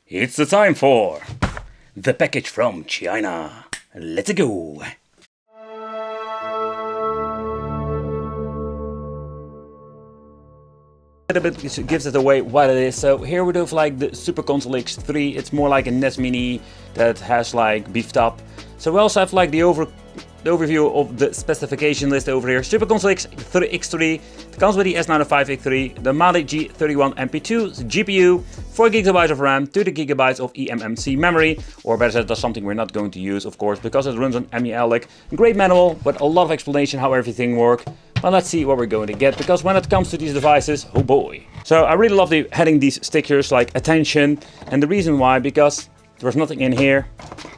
It's the time for the package from China. Let's go. A bit gives it away what it is. So here we do have like the Super Console X3. It's more like a NES Mini that has like beefed up. So we also have like the overview of the specification list over here. Super Console X3. It comes with the S905X3, the Mali G31 MP2 GPU, 4 GB of RAM, 2 GB of eMMC memory, or better said, that's something we're not going to use, of course, because it runs on Emulation. Great manual, but a lot of explanation how everything works. But let's see what we're going to get, because when it comes to these devices, oh boy. So I really love having these stickers like attention, and the reason why, because there's nothing in here,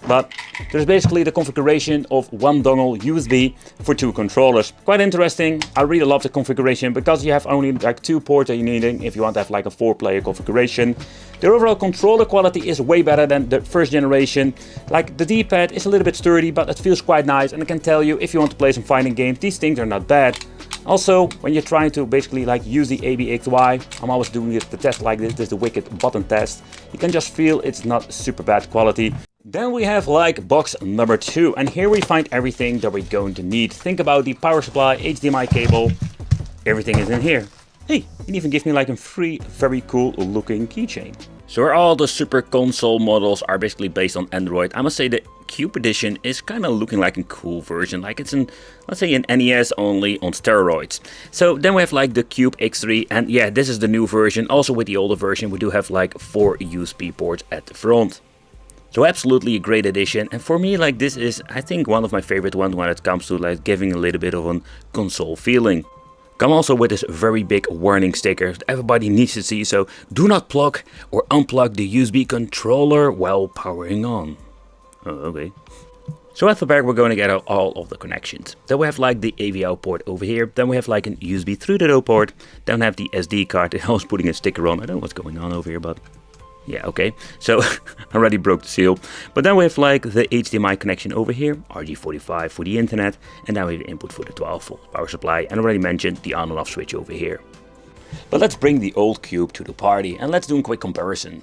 but there's basically the configuration of one dongle USB for 2 controllers. Quite interesting. I really love the configuration because you have only like 2 ports that you're needing if you want to have like a 4-player configuration. The overall controller quality is way better than the first generation. Like the D-pad is a little bit sturdy, but it feels quite nice, and I can tell you, if you want to play some fighting games, these things are not bad. Also, when you're trying to basically like use the ABXY, I'm always doing the test like this is the wicked button test. You can just feel it's not super bad quality. Then we have like box number 2, and here we find everything that we're going to need. Think about the power supply, HDMI cable, everything is in here. Hey, it even gives me like a free, very cool looking keychain. So all the Super Console models are basically based on Android. I must say the Cube Edition is kind of looking like a cool version, like it's an, let's say, an NES only on steroids. So then we have like the Cube X3, and yeah, this is the new version. Also with the older version we do have like 4 USB ports at the front. So absolutely a great addition, and for me like this is, I think, one of my favorite ones when it comes to like giving a little bit of a console feeling. Come also with this very big warning sticker that everybody needs to see, so do not plug or unplug the USB controller while powering on. Oh, okay. So at the back we're going to get out all of the connections. Then we have like the AV out port over here, then we have like an USB 3.0 port, then we have the SD card. I was putting a sticker on, I don't know what's going on over here, but yeah, okay. So I already broke the seal. But then we have like the HDMI connection over here, RJ45 for the internet, and then we have the input for the 12-volt power supply, and I already mentioned the on and off switch over here. But let's bring the old Cube to the party, and let's do a quick comparison.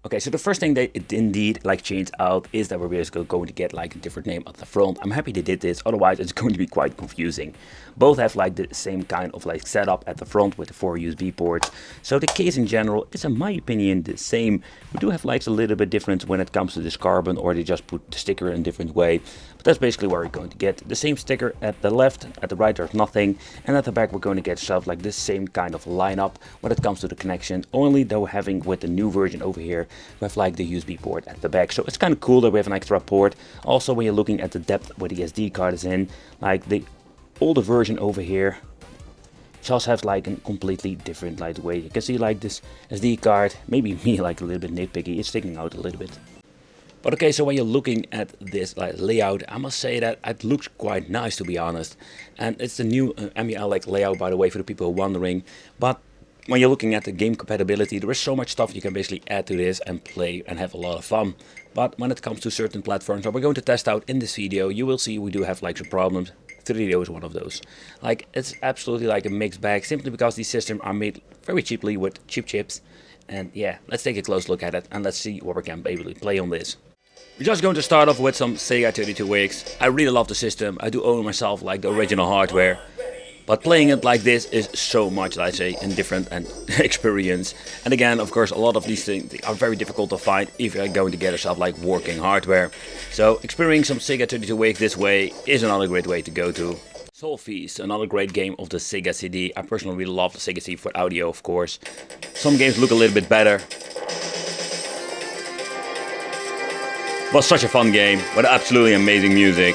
Okay, so the first thing that it indeed like changed out is that we're basically going to get like a different name at the front. I'm happy they did this, otherwise it's going to be quite confusing. Both have like the same kind of like setup at the front with the 4 USB ports. So the case in general is, in my opinion, the same. We do have like a little bit difference when it comes to this carbon, or they just put the sticker in a different way. But that's basically where we're going to get the same sticker at the left, at the right there's nothing. And at the back we're going to get stuff like this same kind of lineup when it comes to the connection. Only though having with the new version over here, we have like the USB port at the back. So it's kind of cool that we have an extra port. Also when you're looking at the depth where the SD card is in, like the older version over here just has like a completely different like way. You can see like this SD card, maybe me like a little bit nitpicky, it's sticking out a little bit. But okay, so when you're looking at this like layout, I must say that it looks quite nice, to be honest. And it's the new like layout, by the way, for the people who are wondering. But when you're looking at the game compatibility, there is so much stuff you can basically add to this and play and have a lot of fun. But when it comes to certain platforms that we're going to test out in this video, you will see we do have like some problems. 3DO is one of those. Like, it's absolutely like a mixed bag, simply because these systems are made very cheaply with cheap chips. And yeah, let's take a close look at it and let's see what we can basically play on this. We're just going to start off with some Sega 32X. I really love the system. I do own myself like the original hardware. But playing it like this is so much, let's say, a different experience. And again, of course, a lot of these things are very difficult to find if you're going to get yourself like working hardware. So experiencing some Sega 32X this way is another great way to go to. Soul Feast, another great game of the Sega CD. I personally really love the Sega CD for audio, of course. Some games look a little bit better. It was such a fun game with absolutely amazing music.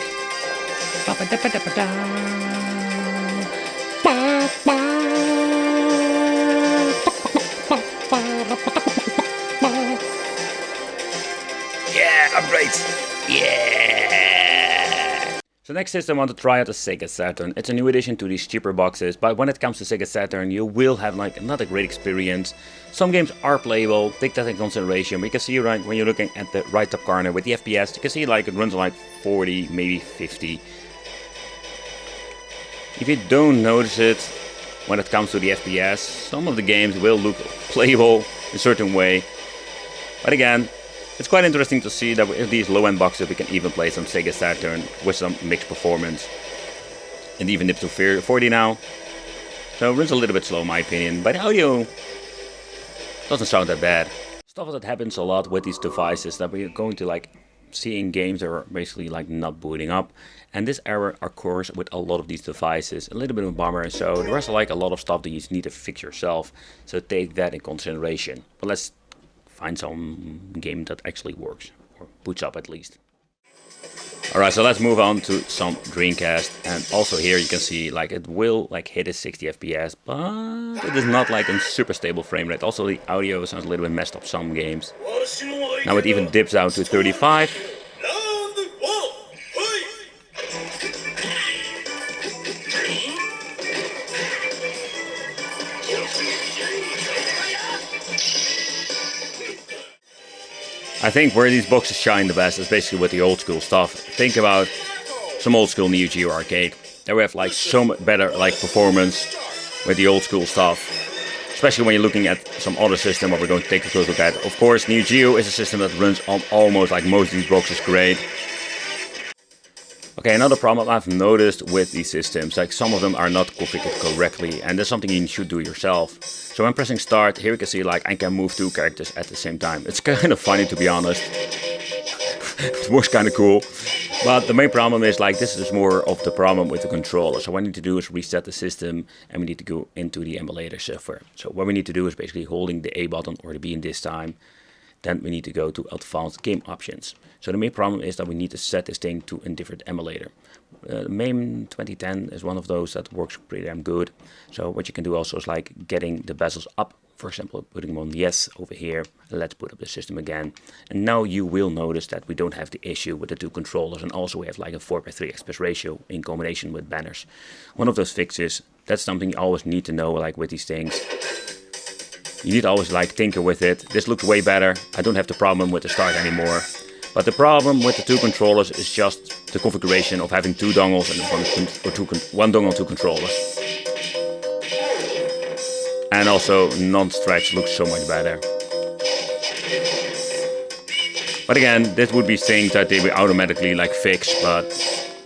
Yeah, upgrades! Yeah! So next system I want to try out the Sega Saturn. It's a new addition to these cheaper boxes, but when it comes to Sega Saturn you will have like another great experience. Some games are playable, take that into consideration. We can see right when you're looking at the right top corner with the FPS, you can see like it runs like 40, maybe 50. If you don't notice it, when it comes to the FPS, some of the games will look playable in a certain way. But again, it's quite interesting to see that with these low-end boxes we can even play some Sega Saturn with some mixed performance. And even dips to 40 now. So it runs a little bit slow in my opinion, but the audio doesn't sound that bad. Stuff that happens a lot with these devices that we're going to like see in games that are basically like not booting up. And this error occurs with a lot of these devices. A little bit of a bummer, so there's like a lot of stuff that you need to fix yourself. So take that in consideration. But let's find some game that actually works, or boots up at least. Alright, so let's move on to some Dreamcast, and also here you can see like it will like hit a 60 FPS, but it is not like a super stable frame rate. Also the audio sounds a little bit messed up some games. Now it even dips down to 35. I think where these boxes shine the best is basically with the old school stuff. Think about some old school Neo Geo arcade. There we have like so much better like performance with the old school stuff. Especially when you're looking at some other system what we're going to take a close look at. Of course, Neo Geo is a system that runs on almost like most of these boxes great. Okay, another problem I've noticed with these systems, like some of them are not configured correctly, and that's something you should do yourself. So when pressing start, here you can see like I can move two characters at the same time. It's kind of funny to be honest. It was kind of cool. But the main problem is like this is more of the problem with the controller. So what we need to do is reset the system and we need to go into the emulator software. So what we need to do is basically holding the A button or the B in this time. Then we need to go to advanced game options. So the main problem is that we need to set this thing to a different emulator. MAME 2010 is one of those that works pretty damn good. So what you can do also is like getting the bezels up. For example, putting them on yes over here. Let's put up the system again. And now you will notice that we don't have the issue with the two controllers. And also we have like a 4:3 aspect ratio in combination with banners. One of those fixes, that's something you always need to know like with these things. You need to always like tinker with it. This looks way better. I don't have the problem with the start anymore. But the problem with the two controllers is just the configuration of having two dongles and one dongle, two controllers. And also non-stretch looks so much better. But again, this would be things that they will automatically like fix, but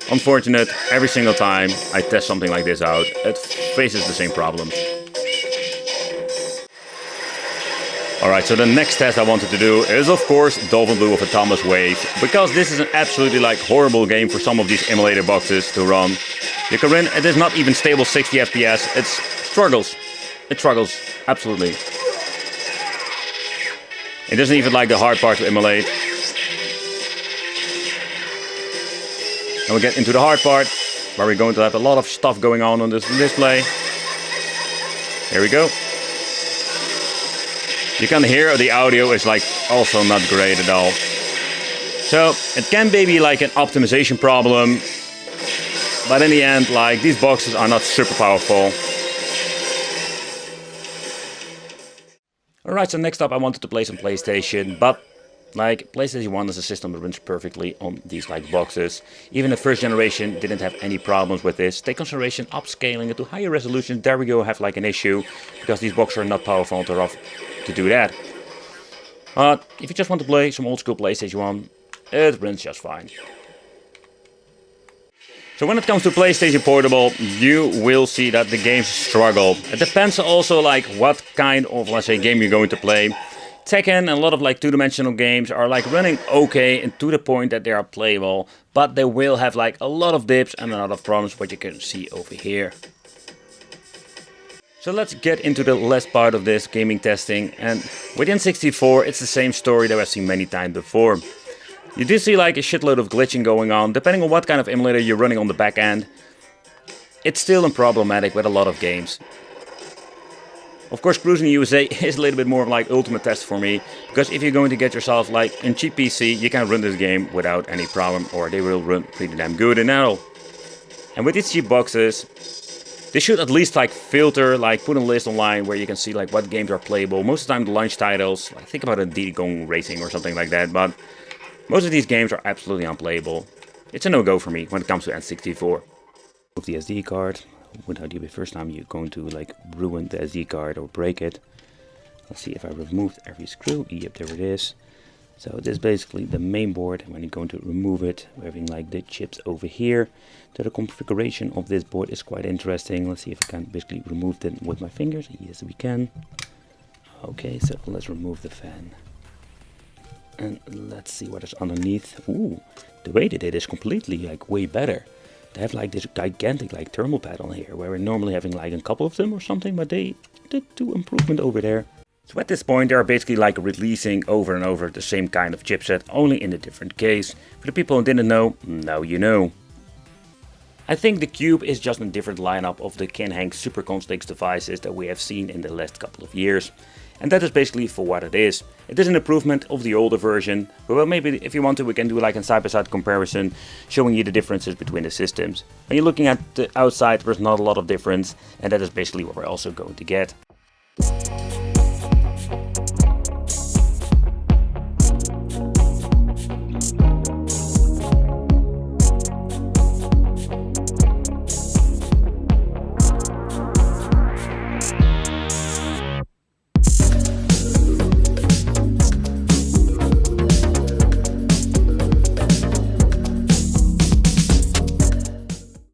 unfortunate, every single time I test something like this out, it faces the same problems. Alright, so the next test I wanted to do is of course Dolphin Blue of Atomic Wave, because this is an absolutely like horrible game for some of these emulator boxes to run. You can run, it is not even stable 60 FPS, it struggles. It struggles, absolutely. It doesn't even like the hard part to emulate. And we get into the hard part, where we're going to have a lot of stuff going on this display. Here we go. You can hear the audio is like also not great at all. So it can be like an optimization problem, but in the end, like these boxes are not super powerful. Alright, so next up I wanted to play some PlayStation, but like PlayStation 1 is a system that runs perfectly on these like boxes. Even the first generation didn't have any problems with this. Take consideration upscaling it to higher resolution, there we go, have like an issue, because these boxes are not powerful enough to do that. But if you just want to play some old school PlayStation 1, it runs just fine. So when it comes to PlayStation Portable, you will see that the games struggle. It depends also like what kind of, let's say, game you're going to play. Tekken and a lot of like two-dimensional games are like running okay and to the point that they are playable, but they will have like a lot of dips and a lot of problems, what you can see over here. So let's get into the last part of this gaming testing, and with N64 it's the same story that I've seen many times before. You do see like a shitload of glitching going on, depending on what kind of emulator you're running on the back end. It's still problematic with a lot of games. Of course, Cruising USA is a little bit more of like ultimate test for me, because if you're going to get yourself like a cheap PC, you can run this game without any problem, or they will run pretty damn good and all. And with these cheap boxes, they should at least like filter, like put a list online where you can see like what games are playable. Most of the time the launch titles, like think about a Diddy Kong Racing or something like that, but most of these games are absolutely unplayable. It's a no-go for me when it comes to N64. With the SD card, without the first time you're going to like ruin the SD card or break it. Let's see if I removed every screw. Yep, there it is. So this is basically the main board, and when you're going to remove it, we're having like the chips over here. So the configuration of this board is quite interesting. Let's see if I can basically remove them with my fingers. Yes, we can. Okay, so let's remove the fan. And let's see what is underneath. Ooh, the way they did is completely like way better. They have like this gigantic like thermal pad on here, where we're normally having like a couple of them or something, but they did do improvement over there. So at this point they are basically like releasing over and over the same kind of chipset, only in a different case. For the people who didn't know, now you know. I think the Cube is just a different lineup of the Handhelds Super Console devices that we have seen in the last couple of years. And that is basically for what it is. It is an improvement of the older version, but well, maybe if you want to we can do like a side-by-side comparison showing you the differences between the systems. When you're looking at the outside there's not a lot of difference, and that is basically what we're also going to get.